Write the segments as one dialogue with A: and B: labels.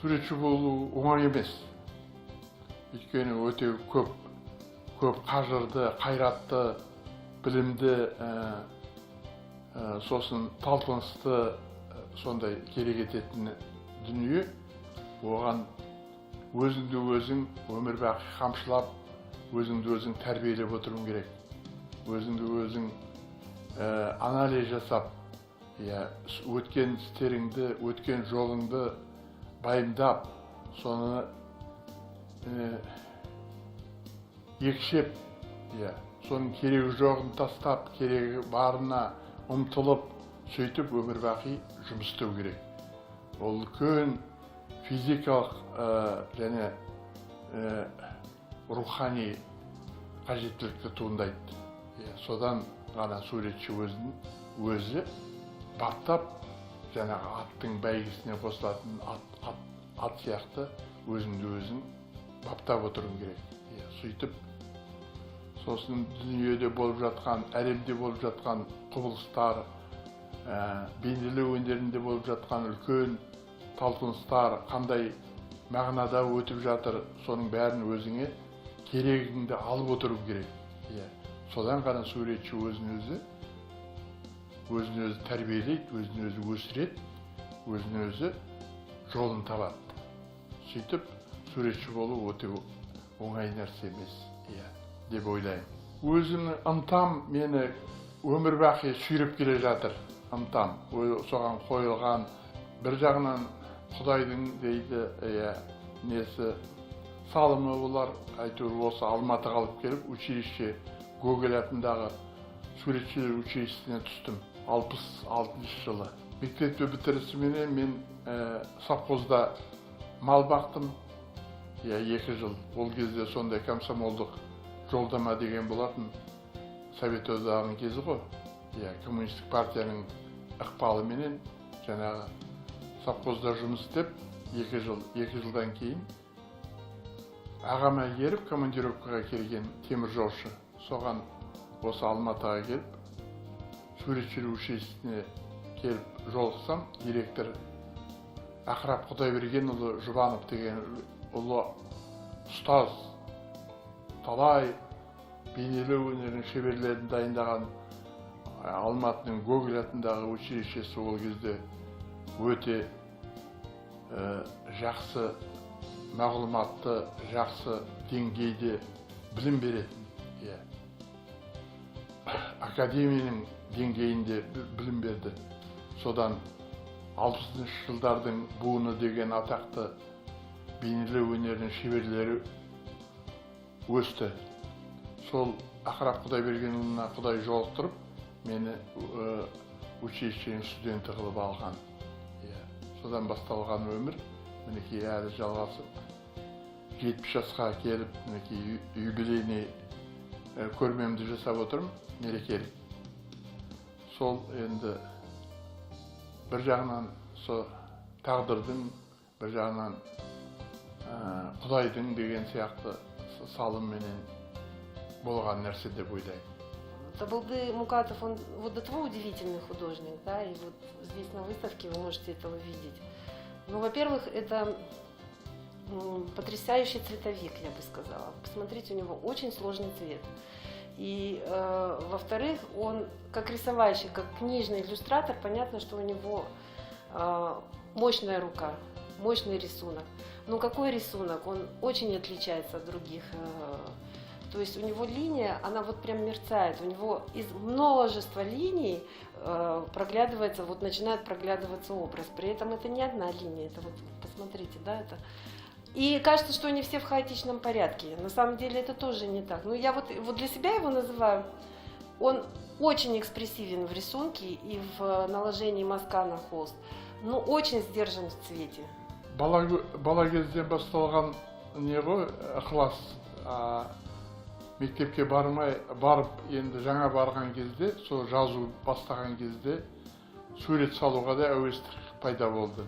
A: суретші болу оңай емес. Өйткені өте көп қажырды, қайратты, білімді, сосын талпынысты сондай керек ететін дүние. Оған өзіңді өзің өмір бақи қамшылап, өзіңді өзің тәрбиелеп отыруың керек. Өзіңді өзің анализ жасап, өткен істеріңді, өткен жолыңды байымдап, соны екшеп, соның керегі жоғын тастап, керегі барына ұмтылып, сөйтіп өмір бақи жұмыс істеу керек. Ол үлкен физикалық және рухани қажеттілікті туындайды. Содан ғана суретші өзі баптап, жаңағы аттың бәйгесіне қосылатын ат сияқты өзіңді өзің баптап отыруың керек. Сөйтіп, сосын дүниеде болып жатқан, әлемде болып жатқан құбылыстар, бейнелеу өнерінде болып жатқан үлкен талпыныстар қандай мағынада өтіп жатыр, соның бәрін өзіңе керегіңді алып отыру керек. Содан ғана суретші өзін өзі тәрбиелейді, өзін өзі өсіреді, өзін өзі жолын табады. Сөйтіп, суретші болу өте оңай нәрсе емес, деп ойлаймын. Өзімнің ынтам мені өмір бақи сүйреп келе жатыр. Ынтам, соған қойылған, бір жағынан Құдайдың дейді, несі салымы олар, әйтеуір осы Алматы қалып келіп, училище, Гоголь атындағы суретшілер училищесіне түстім 66 жылы. Мектепті бітірісіменен мен совхозда мал бақтым 2 жыл. Ол кезде сондай комсомолдық жолдама деген болатын. Совет одағының кезі ғой. Коммунистік партияның ықпалыменен жаңағы совхозда жұмыс істеп 2 жылдан кейін ағама еріп командировкаға келген темір жолшы. Соған осы Алматыға келіп, суретшілер училищесіне келіп жолықсам, директор Ақырап Құдайбергенұлы Жұбанов деген ұлы ұстаз, талай бейнелеу өнерінің шеберлерін дайындаған Алматының Гоголь атындағы училищесі ол кезде өте жақсы мағлұматты, жақсы деңгейде білім беретін. Академияның деңгейінде білім берді. Содан 60 жылдардың буыны деген атақты бейнелеу өнерінің шеберлері өсті. Сол Ақырап Құдайбергенұлына Құдай жолықтырып, мені училищенің студенті қылып алған. Содан басталған өмір, мінекей әлі жалғасып, 70 жасқа келіп, мінекей юбилейный көрмемді жасап отырмын, мерекелік. Сол енді бір жағынан тағдырдың, бір жағынан Құдайдың деген сияқты салымменен болған нәрсе деп ойлаймын.
B: Табылды Мукатов, он вот до того удивительный художник, да, и вот здесь на выставке вы можете это увидеть. Ну, во-первых, это потрясающий цветовик, я бы сказала. Посмотрите, у него очень сложный цвет. И, во-вторых, он как рисовальщик, как книжный иллюстратор, понятно, что у него мощная рука, мощный рисунок. Но какой рисунок? Он очень отличается от других. То есть у него линия, она вот прям мерцает. У него из множества линий проглядывается, вот начинает проглядываться образ. При этом это не одна линия, это вот, посмотрите, да, это... И кажется, что они все в хаотичном порядке. На самом деле это тоже не так. Но я вот для себя его называю, он очень экспрессивен в рисунке и в наложении мазка на холст, но очень сдержан в цвете.
A: Бала кезден басталған не ғой, ықылас. Мектепке барып, енді жаңа барған кезде, сол жазу бастаған кезде, сурет салуға да әуестік пайда болды.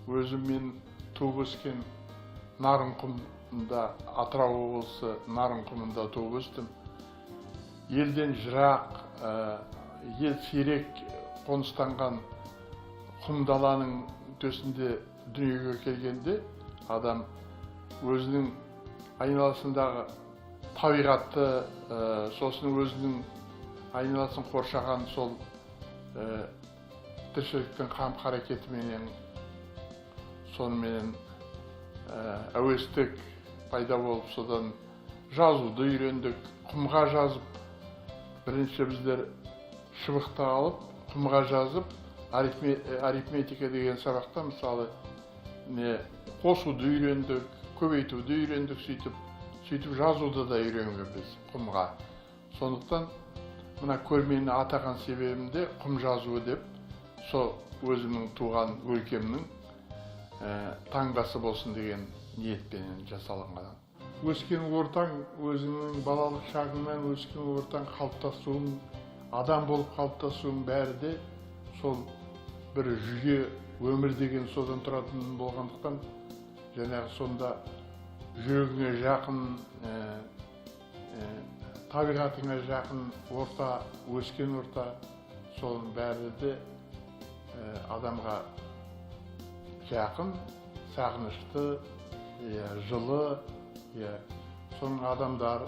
A: Өзім мен туып өскен Нарынқұмда, Атырау облысы Нарынқұмында туып өстім. Елден жырақ, ел сирек қоныстанған құм даланың төсінде дүниеге келгенде адам өзінің айналасындағы табиғатты, сосын өзінің айналасын қоршаған сол тіршіліктің қам-қарекетіменен, сонымен әуестік пайда болып, содан жазуды үйрендік. Құмға жазып, бірінші біздер шыбықты алып, құмға жазып, арифметика деген сабақта мысалы қосуды үйрендік, көбейтуді үйрендік, сөйтіп жазуды да үйренгенбіз құмға. Сондықтан мына көрмені атаған себебім де құм жазуы деп, сол өзімнің туған өлкемнің таңбасы болсын деген ниетпенен жасалынған. Өскен ортаң, өзіңнің балалық шағыңнан өскен ортаң қалыптасуың, адам болып қалыптасуың бәрі де сол бір жүйе, өмір деген содан тұратын болғандықтан, жаңағы сонда жүрегіңе жақын, табиғатыңа жақын орта, өскен орта, соның бәрі де адамға жақын, сағынышты, жылы, соның адамдар,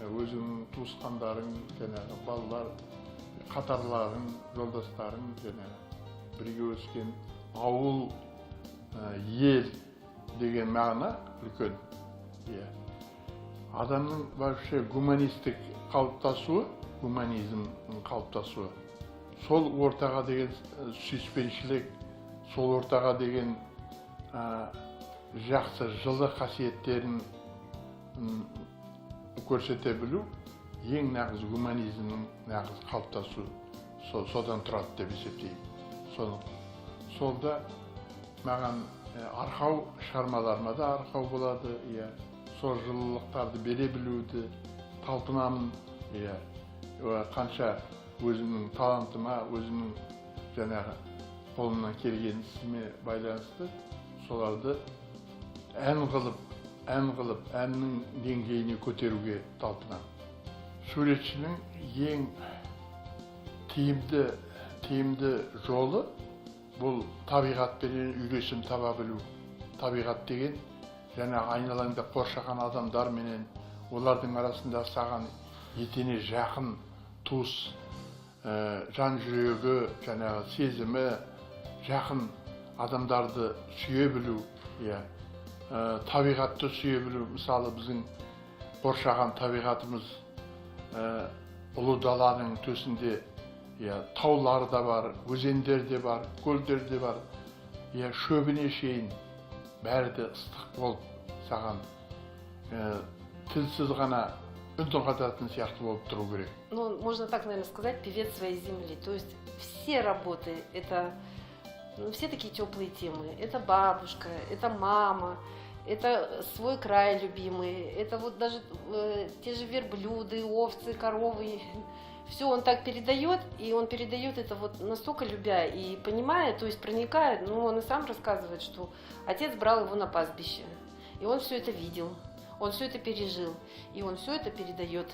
A: өзіңнің туысқандарың, балалар, қатарларың, жолдастарың, бірге өскен ауыл, ел деген мағына үлкен. Адамның вообще гуманистік қалыптасуы, гуманизмнің қалыптасуы, сол ортаға деген сүйіспеншілік, сол ортаға деген жақсы жылы қасиеттерін көрсете білу, ең нағыз гуманизмнің нағыз қалыптасуы содан тұрады деп есептеймін. Солда маған арқау, шығармаларыма да арқау болады, сол жылылықтарды бере білуді талпынамын, қанша өзімнің талантыма, өзімнің жаңағы қолымнан келген ісіме байланысты соларды ән қылып, әннің деңгейіне көтеруге талпынамын. Суретшінің ең тиімді жолы бұл табиғатпен үйлесім таба білу. Табиғат деген жаңа айналаңда қоршаған адамдар менен, олардың арасында саған етене жақын туыс, жан жүрегі, жаңағы сезімі жақын адамдарды сүйе білу, табиғатты сүйе білу. Мысалы біздің қоршаған табиғатымыз ұлы даланың төсінде таулар да бар, өзендер де бар, көлдер де бар, шөбіне шейін бәрі де ыстық болып, саған тілсіз ғана үн қататын сияқты болып тұру керек.
B: Ну, можно так, наверное, сказать, певец своей земли. То есть все работы, это, все такие теплые темы. Это бабушка, это мама, это свой край любимый, это вот даже те же верблюды, овцы, коровы. Все он так передает, и он передает это вот настолько любя и понимая, то есть проникает. Ну, он и сам рассказывает, что отец брал его на пастбище, и он все это видел, он все это пережил, и он все это передает.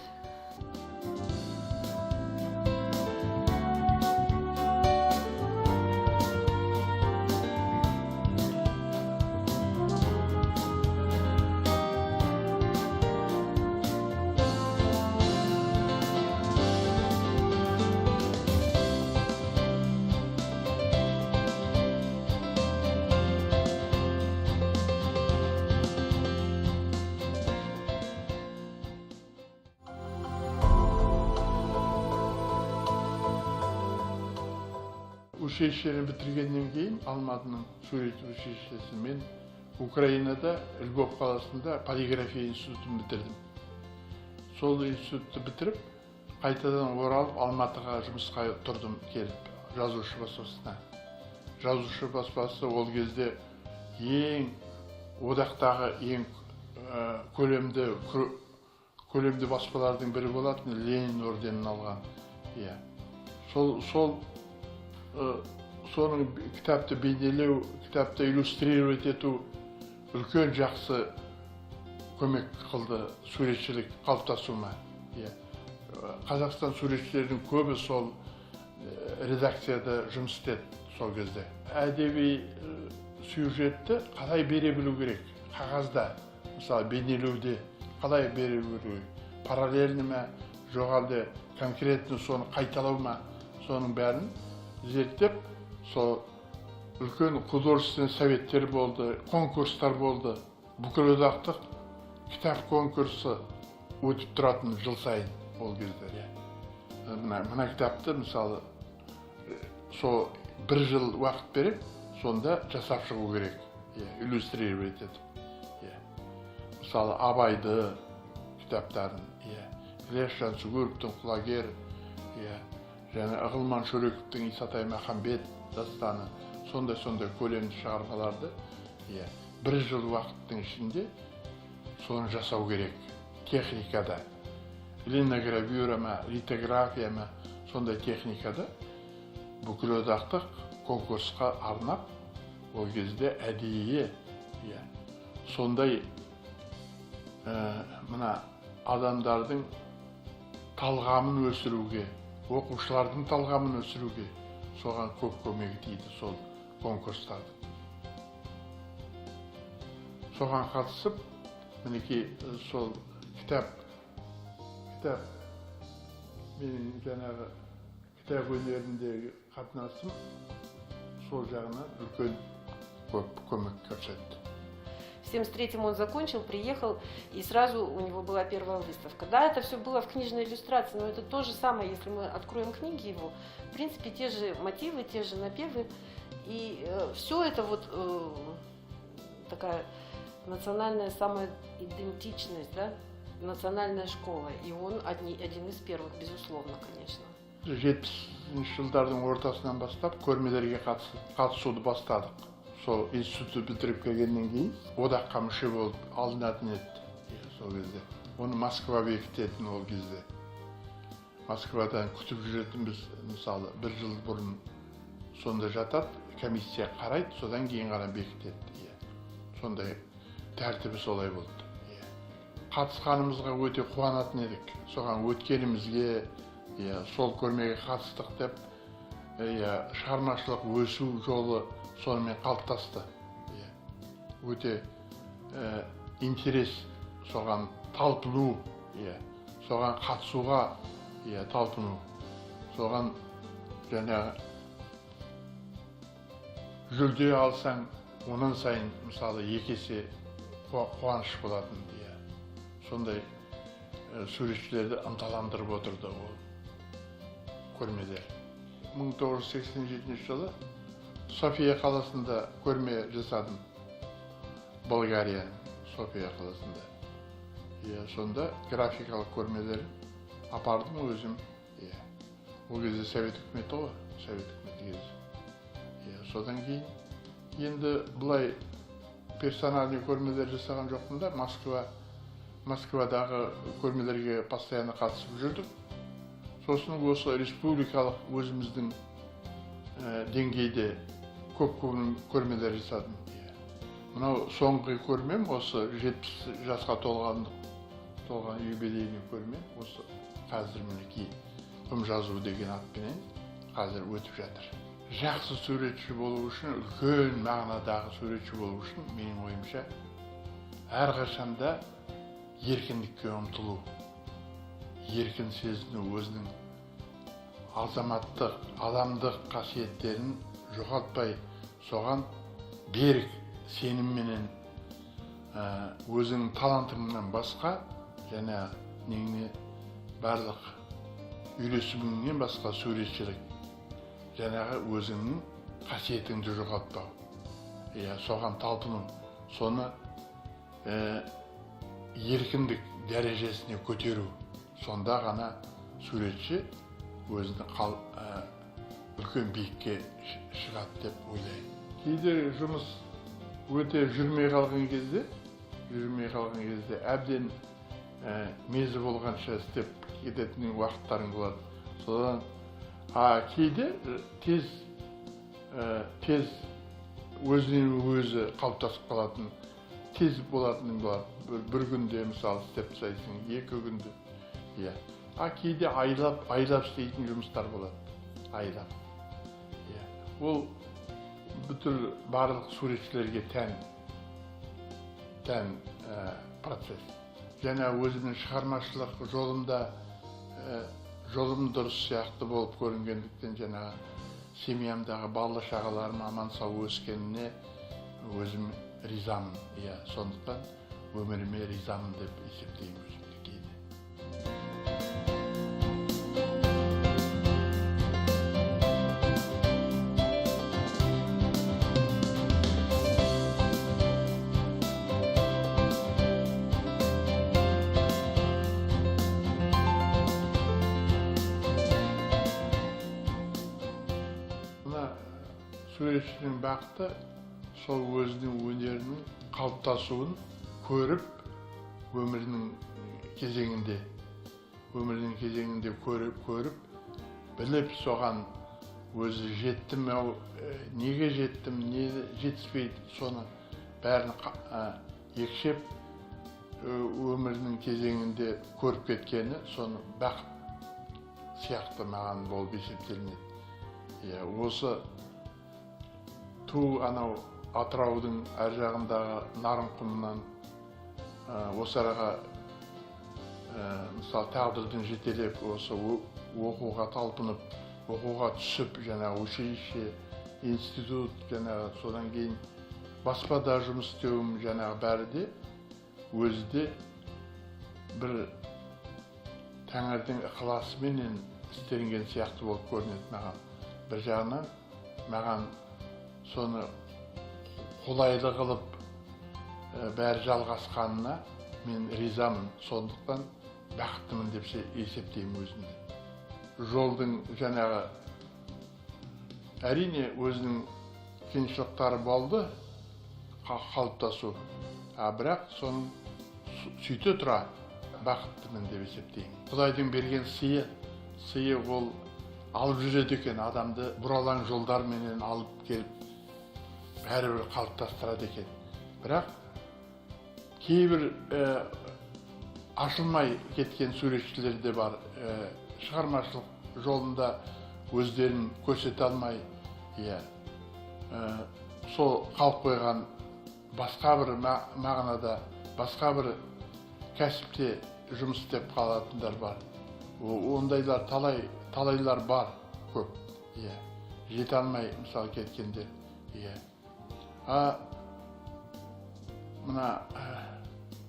A: Училищені бітіргеннен кейін, Алматының сурет училищесі, мен Украинада, Львов қаласында полиграфия институтын бітірдім. Сол институтты бітіріп, қайтадан оралып, Алматыға жұмысқа тұрдым келіп, жазушы баспасына. Жазушы баспасы ол кезде одақтағы ең көлемді баспалардың бірі болатын, Ленин орденін алған. Соның кітапты бейнелеу, кітапты иллюстрировать ету үлкен жақсы көмек қылды суретшілік қалыптасуыма. Қазақстан суретшілердің көбі сол редакцияда жұмыс істеді. сол кезде. Әдеби сюжетті қалай бере білу керек? Қағазда, мысалы бейнелеуде қалай бере білу керек? Параллельно ма, жоқ әлде конкретно соны қайталау ма? Соның бәрін зерттеп, сол үлкен художественный советтер болды, конкурстар болды. Бүкілодақтық кітап конкурсы өтіп тұратын жыл сайын ол кезде. Мына кітапты мысалы сол бір жыл уақыт беріп, сонда жасап шығу керек, иллюстрировать етіп. Мысалы Абайды кітаптарын, Ілияс Жансүгіровтің құлагер, және Ығылман Шөрековтің Исатай Махамбет дастаны, сондай көлемді шығармаларды бір жыл уақыттың ішінде соны жасау керек. Техникада, линогравюра ма, литография ма, сондай техникада бүкілодақтық конкурсқа арнап, ол кезде әдейі сондай мына адамдардың талғамын өсіруге, оқушылардың талғамын өсіруге соған көп көмегі тиді сол конкурстарды. Соған қатысып, мінекей сол кітап менің жаңағы кітап өнеріндегі қатынасым сол жағынан үлкен көп көмек көрсетті.
B: В 1973-м он закончил, приехал, и сразу у него была первая выставка. Да, это все было в книжной иллюстрации, но это то же самое, если мы откроем книги его. В принципе, те же мотивы, те же напевы. И все это вот такая национальная самоидентичность, да, национальная школа. И он один из первых, безусловно, конечно.
A: 70-ші жылдардың ортасынан бастап көрмелерге қатысуды бастадық. Сол институтты бітіріп келгеннен кейін одаққа мүше болып алынатын еді сол кезде. Оны Москва бекітетін ол кезде. Москвадан күтіп жүретінбіз, мысалы, бір жыл бұрын сонда жатады, комиссия қарайды, содан кейін ғана бекітеді. Сондай тәртібі солай болды. Қатысқанымызға өте қуанатын едік. Соған өткенімізге, сол көрмеге қатыстық деп, шығармашылық өсу жолы сонымен қалыптасты. Өте интерес, соған талпыну, соған қатысуға талпыну, соған жаңағы жүлде алсаң, онан сайын мысалы екесе қуаныш болатын. Сондай суретшілерді ынталандырып отырды ол көрмелер. 1987 жылы София қаласында көрме жасадым. Болгария, София қаласында. Сонда графикалық көрмелер апардым өзім. Ол кезде Совет үкіметі ғой, Совет үкіметі кезі. Содан кейін енді бұлай персональный көрмелер жасаған жоқпын да, Москвадағы көрмелерге постоянно қатысып жүрдім. Сосын осы республикалық өзіміздің деңгейде көп көрмелер жасадым. Мынау соңғы көрмем осы 70 жасқа толған юбилейный көрме, осы қазір мінекей құм жазу деген атпенен қазір өтіп жатыр. Жақсы суретші болу үшін, үлкен мағынадағы суретші болу үшін, менің ойымша, әрқашанда еркіндікке ұмтылу, еркін сезіну, өзінің азаматтық, адамдық қасиеттерін жоғалтпай, соған берік сенімменен, өзінің талантыңнан басқа, және неңне барлық үйлесіміңнен басқа суретшілік, жаңағы өзіңнің қасиетіңді жоғалтпау, соған талпыну, соны еркіндік дәрежесіне көтеру, сонда ғана суретші өзінің үлкен биікке шығады деп ойлаймын. Кейде жұмыс өте жүрмей қалған кезде, әбден мезі болғанша істеп кететін уақыттарың болады. Содан кейде тез өзінен өзі қалыптасып қалатын, тез болатын болады. Бір күнде мысалы істеп тастайсың, 2 күнде. Кейде айлап істейтін жұмыстар болады. Айлап. Ол бүткіл барлық суретшілерге тән процесс. Және өзімнің шығармашылық жолым дұрыс сияқты болып көрінгендіктен жаңағы семьямдағы бала шағаларым аман сау өскеніне өзім ризамын. Иә, сондықтан өміріме ризамын деп есептеймін өзімді кейде. Суретшінің бақыты сол өзінің өнерінің қалыптасуын көріп, өмірінің кезеңінде көріп, біліп соған өзі жеттім, неге жеттім, не жетіспейді, соны бәрін екшеп өмірінің кезеңінде көріп кеткені, соны бақыт сияқты маған болып есептелінеді. Осы анау Атыраудың әр жағындағы Нарынқұмнан осы араға мысалы тағдырдың жетелеп осы оқуға талпынып, оқуға түсіп, жаңағы училище, институт, жаңағы содан кейін баспада жұмыс істеуім, жаңағы бәрі де өзі де бір тәңірдің ықыласыменен істелінген сияқты болып көрінеді маған. Бір жағынан маған соны қолайлы қылып бәрі жалғасқанына мен ризамын, сондықтан бақыттымын деп есептеймін өзімді. Жолдың жаңағы әрине өзінің қиыншылықтары болды қалыптасу, бірақ соның сөйте тұра бақыттымын деп есептеймін. Құдайдың берген сыйы ол алып жүреді екен, адамды бұралаң жолдарменен алып келіп бәрібір қалыптастырады екен. Бірақ кейбір ашылмай кеткен суретшілер де бар, шығармашылық жолында өздерін көрсете алмай, сол қалып қойған басқа бір мағынада, басқа бір кәсіпте жұмыс істеп қалатындар бар. Ондайлар талайлар бар, көп. Жете алмай мысалы кеткендер. Мына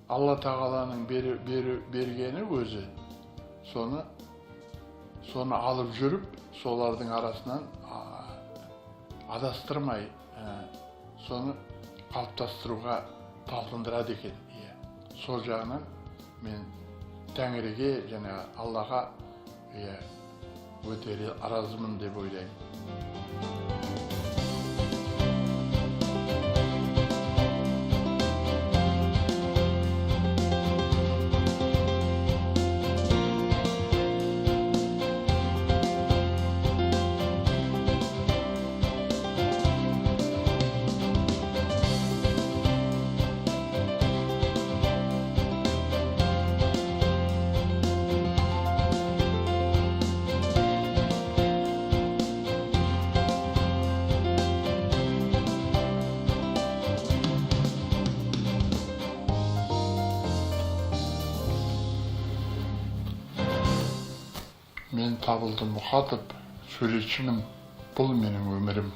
A: Алла тағаланың бергені өзі, соны алып жүріп, солардың арасынан адастырмай, соны қалыптастыруға талпындырады екен. Сол жағынан мен Тәңірге және Аллаға өте разымын деп ойлаймын. Мен Табылды Мұхатов, суретшімін, бұл менің өмірім.